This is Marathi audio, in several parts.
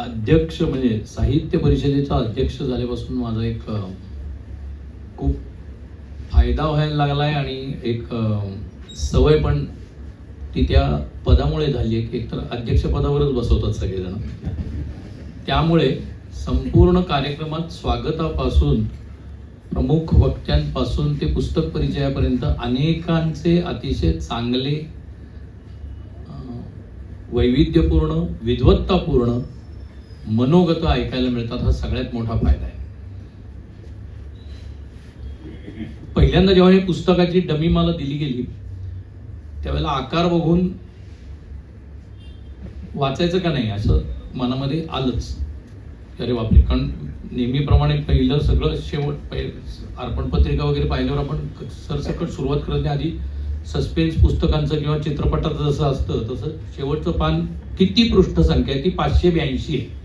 अध्यक्ष म्हणजे साहित्य परिषदेचा अध्यक्ष झाल्यापासून माझा एक खूप फायदा व्हायला लागलाय आणि एक सवय पण ती त्या पदामुळे झाली आहे की एकतर अध्यक्ष पदावरच बसवतात सगळेजण. त्यामुळे संपूर्ण कार्यक्रमात स्वागतापासून प्रमुख वक्त्यांपासून ते पुस्तक परिचयापर्यंत अनेकांचे अतिशय चांगले वैविध्यपूर्ण विद्वत्तापूर्ण मनोगत ऐकायला मिळतात. हा सगळ्यात मोठा फायदा आहे. पहिल्यांदा जेव्हा हे पुस्तकाची डमी मला दिली गेली त्यावेळेला आकार बघून वाचायचं का नाही असं मनामध्ये आलंच. अरे बापरे, कारण नेहमीप्रमाणे पहिलं सगळं शेवट अर्पण पत्रिका वगैरे पाहिल्यावर आपण सरसकट सुरुवात करत नाही. आधी सस्पेन्स पुस्तकांचं किंवा चित्रपटाचं जसं असतं तसं शेवटचं पान किती पृष्ठसंख्या आहे ती 582 आहे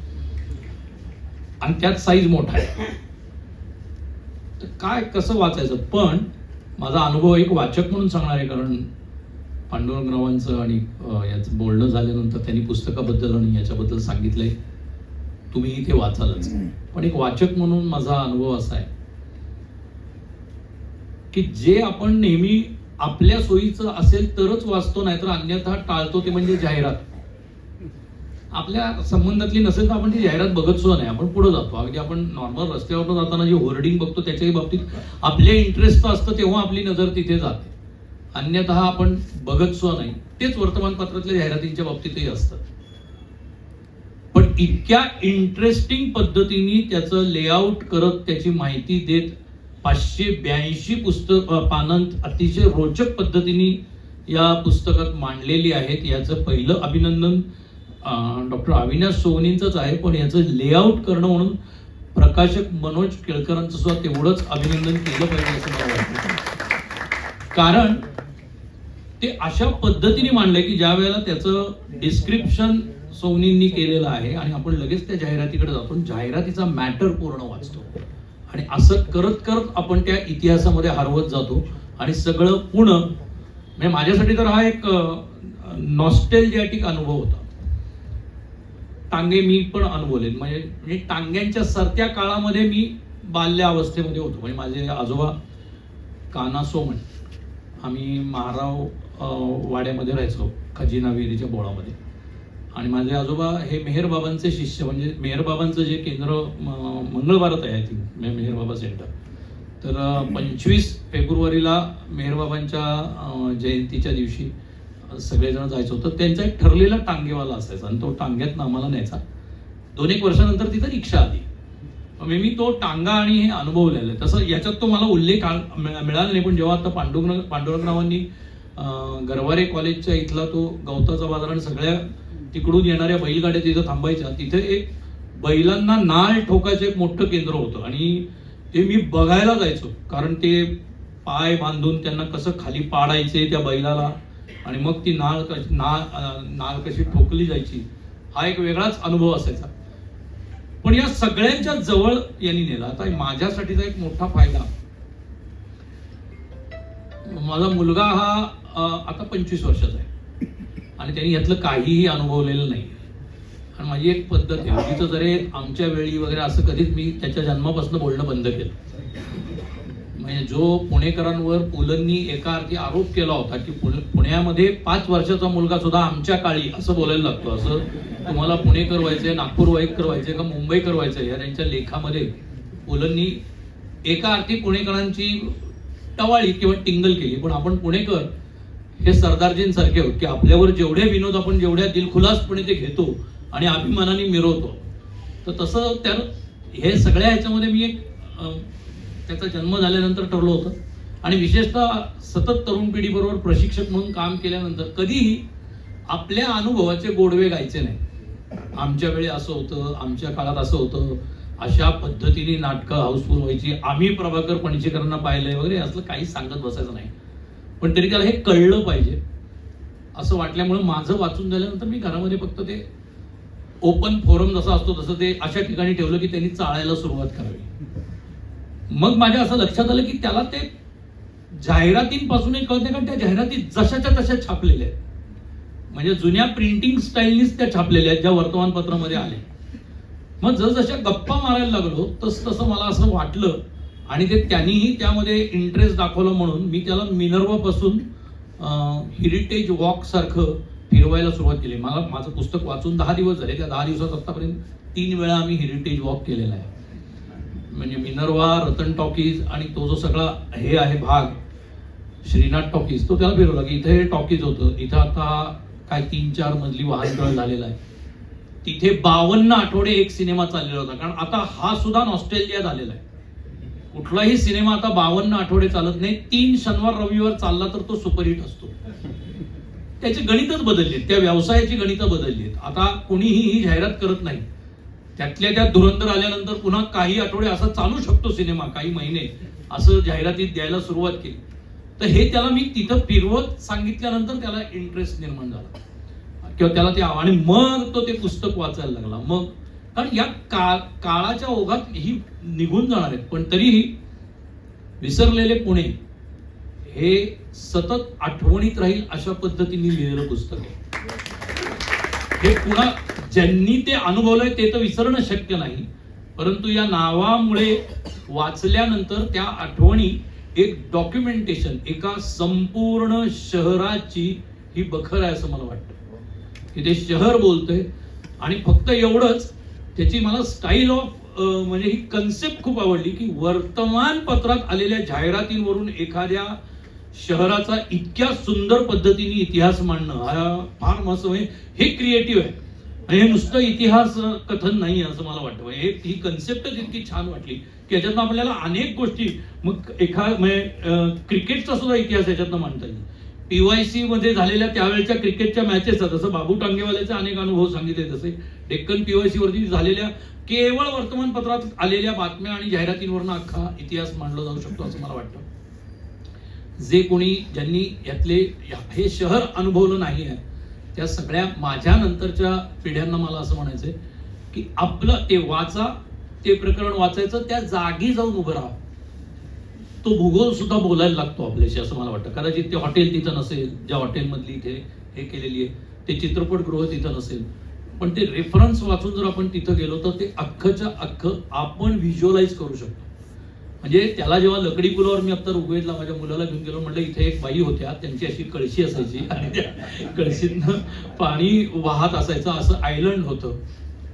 आणि त्यात साईज मोठा आहे. तर काय कसं वाचायचं. पण माझा अनुभव एक वाचक म्हणून सांगणार आहे, कारण पांडुरंगरावांचं आणि याचं बोलणं झाल्यानंतर त्यांनी पुस्तकाबद्दल आणि याच्याबद्दल सांगितलंय, तुम्ही ते वाचालच. पण एक वाचक म्हणून माझा अनुभव असा आहे की जे आपण नेहमी आपल्या सोयीचं असेल तरच वाचतो, नाहीतर अन्यथा टाळतो, ते म्हणजे जाहिरात. आपल्या संबंधातली नसेल तर आपण ती जाहिरात बघत सुद्धा नाही, आपण पुढे जातो. अगदी आपण नॉर्मल रस्त्यावर जाताना जे होर्डिंग बघतो त्याच्याही बाबतीत आपल्या इंटरेस्ट असतं तेव्हा आपली नजर तिथे जाते, अन्यथा आपण बघत सुद्धा नाही. तेच वर्तमानपत्रातल्या जाहिरातींच्या बाबतीतही असतं. पण इतक्या इंटरेस्टिंग पद्धतीने त्याचं लेआउट करत त्याची माहिती देत 582 पानांत अतिशय रोचक पद्धतीने या पुस्तकात मांडलेली आहेत. याचं पहिलं अभिनंदन डॉक्टर अविनाश सोवनींचंच आहे, पण याचं लेआउट करणं म्हणून प्रकाशक मनोज केळकरांचं सुद्धा तेवढंच अभिनंदन केलं पाहिजे असं मला वाटतं. कारण ते अशा पद्धतीने मांडलंय की ज्या वेळेला त्याचं डिस्क्रिप्शन सोवनींनी केलेलं आहे आणि आपण लगेच त्या जाहिरातीकडे जातो, जाहिरातीचा मॅटर पूर्ण वाचतो आणि असं करत करत आपण त्या इतिहासामध्ये हरवत जातो आणि सगळं पुणे म्हणजे माझ्यासाठी तर हा एक नॉस्टॅल्जियाटिक अनुभव होता. टांगे मी पण अनुभवले, म्हणजे टांग्यांच्या सरत्या काळामध्ये मी बाल्य अवस्थेमध्ये होतो. म्हणजे माझे आजोबा काना सोमण, आम्ही महाराव वाड्यामध्ये राहायचो खजिना विहिरीच्या बोळामध्ये, आणि माझे आजोबा हे मेहरबाबांचे शिष्य, म्हणजे मेहरबाबांचं जे केंद्र मंगळवारात आहे ती मेहरबाबा सेंटर. तर 25 फेब्रुवारीला मेहरबाबांच्या जयंतीच्या दिवशी सगळेजण जायचं होतं. त्यांचा एक ठरलेला टांगेवाला असायचा आणि तो टांग्यातनं आम्हाला न्यायचा. 2-1 वर्षानंतर तिथं रिक्षा आली. मी तो टांगा आणि हे अनुभवलेलं आहे. तसं याच्यात तो मला उल्लेख मिळाला नाही, पण जेव्हा आता पांडुरंगरावांनी गरवारे कॉलेजच्या इथला तो गवताचा बाजार आणि सगळ्या तिकडून येणाऱ्या बैलगाड्या तिथं थांबायच्या, तिथे एक बैलांना नाळ ठोकायचं एक मोठं केंद्र होतं आणि ते मी बघायला जायचो. कारण ते पाय बांधून त्यांना कसं खाली पाडायचे त्या बैलाला आणि मग ती नाळ कशी ठोकली जायची, हा एक वेगळाच अनुभव असायचा. पण या सगळ्यांच्या जवळ यांनी नेला. आता माझ्यासाठीचा एक मोठा फायदा, माझा मुलगा हा आता 25 वर्षाचा आहे आणि त्यांनी यातलं काहीही अनुभवलेलं नाही. आणि माझी एक पद्धत आहे, उगीच जरी आमच्या वेळी वगैरे असं कधीच मी त्याच्या जन्मापासून बोलणं बंद केलं. म्हणजे जो पुणेकरांवर पुलंनी एका अर्थी आरोप केला होता की पुण्यामध्ये 5 वर्षाचा मुलगा सुद्धा आमच्या काळी असं बोलायला लागतो, असं तुम्हाला पुणेकर व्हायचंय, नागपूर वाईकर व्हायचंय का मुंबईकर व्हायचंय, या त्यांच्या लेखामध्ये पुलंनी एका अर्थी पुणेकरांची टवाळी किंवा टिंगल केली. पण आपण पुणेकर हे सरदारजींसारखे आहोत की आपल्यावर जेवढे विनोद आपण जेवढ्या दिलखुलासपणे ते घेतो आणि अभिमानाने मिरवतो. तर तसं हे सगळ्या ह्याच्यामध्ये मी एक त्याचा जन्म झाल्यानंतर ठरलं होतं. आणि विशेषतः सतत तरुण पिढीबरोबर प्रशिक्षक म्हणून काम केल्यानंतर कधीही आपल्या अनुभवाचे गोडवे गायचे नाही. आमच्या वेळी असं होतं, आमच्या काळात असं होतं, अशा पद्धतीने नाटकं हाऊसफुल व्हायची, आम्ही प्रभाकर पणशीकरांना पाहिलंय वगैरे असलं काही सांगत बसायचं नाही. पण तरी त्याला हे कळलं पाहिजे असं वाटल्यामुळे माझं वाचून झाल्यानंतर मी घरामध्ये फक्त ते ओपन फोरम जसा असतो तसं ते अशा ठिकाणी ठेवलं की त्यांनी चाळायला सुरुवात करावी. मग माझ्या असं लक्षात आलं की त्याला ते जाहिरातींपासूनही कळते, कारण त्या जाहिराती जशाच्या तशा छापलेल्या आहेत. म्हणजे जुन्या प्रिंटिंग स्टाईलनीच त्या छापलेल्या आहेत ज्या वर्तमानपत्रामध्ये आल्या. मग जसजशा गप्पा मारायला लागलो तसं मला असं वाटलं आणि ते त्यांनीही त्यामध्ये इंटरेस्ट दाखवला म्हणून मी त्याला मिनर्वा पासून हेरिटेज वॉक सारखं फिरवायला सुरुवात केली. मला माझं पुस्तक वाचून 10 दिवस झाले. त्या 10 दिवसात आतापर्यंत 3 वेळा आम्ही हेरिटेज वॉक केलेला आहे. म्हणजे मिनर्वा, रतन टॉकीज आणि तो जो सगळा हे आहे भाग श्रीनाथ टॉकीज, तो त्याला फिरवला की इथे टॉकीज होतं, इथं आता काय 3-4 मजली वाहनतळ झालेला आहे. तिथे 52 आठवडे एक सिनेमा चाललेला होता. कारण आता हा सुद्धा ऑस्ट्रेलिया झालेला आहे. कुठलाही सिनेमा आता 52 आठवडे चालत नाही. 3 शनिवार रविवार चालला तर तो सुपरहिट असतो. त्याचे गणितच बदललेत, त्या व्यवसायाची गणितं बदललीत. आता कोणीही ही जाहिरात करत नाही. त्यातल्या त्यात धुरंधर आल्यानंतर पुन्हा काही आठवडे असा चालू शकतो सिनेमा, काही महिने असं जाहिरातीत द्यायला सुरुवात केली. तर हे त्याला मी तिथं फिरवत सांगितल्यानंतर त्याला इंटरेस्ट निर्माण झाला किंवा त्याला ते आणि मग तो ते पुस्तक वाचायला लागला. मग कारण या काळाच्या ओघात ही निघून जाणार आहेत, पण तरीही विसरलेले पुणे हे सतत आठवणीत राहील अशा पद्धतीने लिहिलेलं पुस्तक आहे. हे पुन्हा ज्यांनी ते अनुभवलंय ते तर विसरणं शक्य नाही, परंतु या नावामुळे वाचल्यानंतर त्या आठवणी एक डॉक्युमेंटेशन, एका संपूर्ण शहराची ही बखर आहे असं मला वाटतं की ते शहर बोलतंय. आणि फक्त एवढंच, त्याची मला स्टाईल ऑफ म्हणजे ही कन्सेप्ट खूप आवडली की वर्तमानपत्रात आलेल्या जाहिरातींवरून एखाद्या शहराचा इतक्या सुंदर पद्धतीने इतिहास मांडणं हा फार मस्त आहे. हे क्रिएटिव्ह आहे आणि हे नुसतं इतिहास कथन नाही असं मला वाटतं. ही कन्सेप्टच इतकी छान वाटली की याच्यातनं आपल्याला अनेक गोष्टी, मग क्रिकेटचा सुद्धा इतिहास याच्यातनं मांडता येईल. PYC मध्ये झालेल्या त्यावेळेच्या क्रिकेटच्या मॅचेसचा, जसं बाबू टांगेवालेचे अनेक अनुभव सांगितले, तसे डेक्कन PYC वरती झालेल्या केवळ वर्तमानपत्रात आलेल्या बातम्या आणि जाहिरातींवरून अख्खा इतिहास मांडला जाऊ शकतो असं मला वाटतं. जे कोणी ज्यांनी यातले हे शहर अनुभवलं नाही आहे त्या सगळ्या माझ्या नंतरच्या पिढ्यांना मला असं म्हणायचंय की आपलं ते वाचा, ते प्रकरण वाचायचं, त्या जागी जाऊन उभं राहा. तो भूगोल सुद्धा बोलायला लागतो आपल्याशी असं मला वाटतं. कदाचित ते हॉटेल तिथं नसेल, ज्या हॉटेलमधली इथे हे केलेली आहे, ते चित्रपटगृह तिथं नसेल, पण ते रेफरन्स वाचून जर आपण तिथं गेलो तर ते अख्खच्या अख्खं आपण व्हिज्युअलाइज करू शकतो. म्हणजे त्याला जेव्हा लकडी पुलावर मी आता उभेला माझ्या मुलाला घेऊन गेलो, म्हटलं इथे एक बाई होत्या, त्यांची अशी कळशी असायची आणि त्या कळशीतनं पाणी वाहत असायचं, असं आयलंड होतं.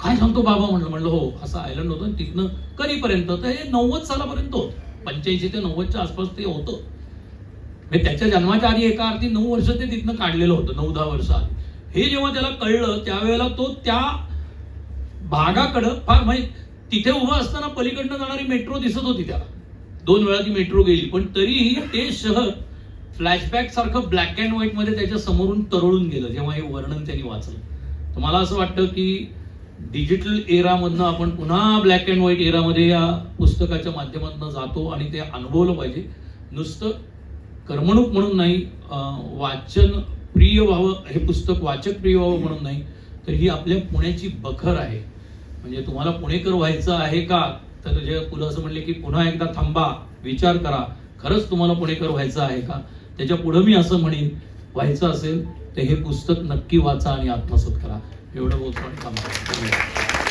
काय सांगतो बाबा म्हणलं हो असं आयलंड होतं. तिथनं कधीपर्यंत, तर हे 90 सालापर्यंत होतं, 85 ते 90च्या आसपास ते होतं. म्हणजे त्याच्या जन्माच्या आधी एका अर्थी 9 वर्ष ते तिथनं काढलेलं होतं, 9-10 वर्ष आधी. हे जेव्हा त्याला कळलं त्यावेळेला तो त्या भागाकडं फार, म्हणजे तिथे उभं असताना पलीकडनं जाणारी मेट्रो दिसत होती त्याला. 2 वेळा ती मेट्रो गेली, पण तरीही ते शहर फ्लॅशबॅक सारखं ब्लॅक अँड व्हाईट मध्ये त्याच्या समोरून तरळून गेलं जेव्हा हे वर्णन त्यांनी वाचलं. तर मला असं वाटतं की डिजिटल एरामधनं आपण पुन्हा ब्लॅक अँड व्हाईट एरामध्ये या पुस्तकाच्या माध्यमातून जातो आणि ते अनुभवलं पाहिजे. नुसतं करमणूक म्हणून नाही, वाचन प्रिय व्हावं, हे पुस्तक वाचक प्रिय व्हावं म्हणून नाही, तर ही आपल्या पुण्याची बखर आहे. म्हणजे तुम्हाला पुणेकर व्हायचं आहे का, तर जे पुलं असं म्हणले की पुन्हा एकदा थांबा, विचार करा, खरंच तुम्हाला पुणेकर व्हायचं आहे का. त्याच्या पुढं मी असं म्हणेन, व्हायचं असेल तर हे पुस्तक नक्की वाचा आणि आत्मसात करा. एवढं बोलतो आणि थांबतो.